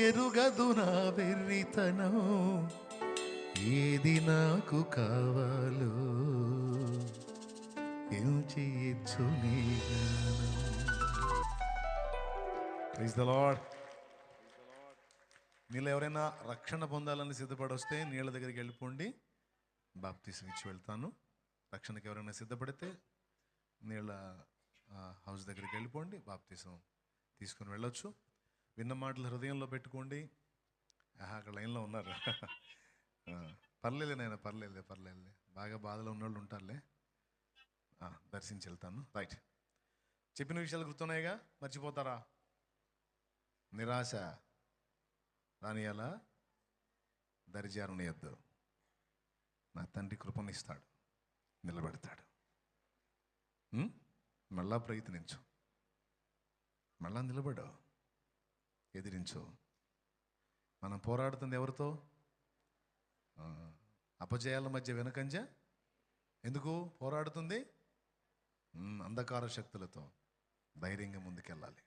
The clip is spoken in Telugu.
ఎరుగదు నా వెర్రితనం, ఏది నాకు కావాలో ఏం చేయొచ్చు నీ జ్ఞానం. Praise the lord. మీలో ఎవరైనా రక్షణ పొందాలని సిద్ధపడొస్తే నీళ్ళ దగ్గరికి వెళ్ళిపోండి, బాప్తీసం ఇచ్చి వెళ్తాను. రక్షణకి ఎవరైనా సిద్ధపడితే నీళ్ళ హౌస్ దగ్గరికి వెళ్ళిపోండి, బాప్తీసం తీసుకుని వెళ్ళొచ్చు. విన్న మాటలు హృదయంలో పెట్టుకోండి. అక్కడ లైన్లో ఉన్నారు. పర్లేదులే నాయన, పర్లేదులే. బాగా బాధలో ఉన్నవాళ్ళు ఉంటారులే. దర్శించి వెళ్తాను. రైట్. చెప్పిన విషయాలు గుర్తున్నాయిగా, మర్చిపోతారా? నిరాశ రానియాలా, దరిజారునియద్దు. నా తండ్రి కృపనిస్తాడు, నిలబెడతాడు. మళ్ళా ప్రయత్నించు, మళ్ళా నిలబడు, ఎదిరించు. మనం పోరాడుతుంది ఎవరితో? అపజయాల మధ్య వెనకంజ ఎందుకు పోరాడుతుంది? అంధకార శక్తులతో. ధైర్యంగా ముందుకెళ్ళాలి.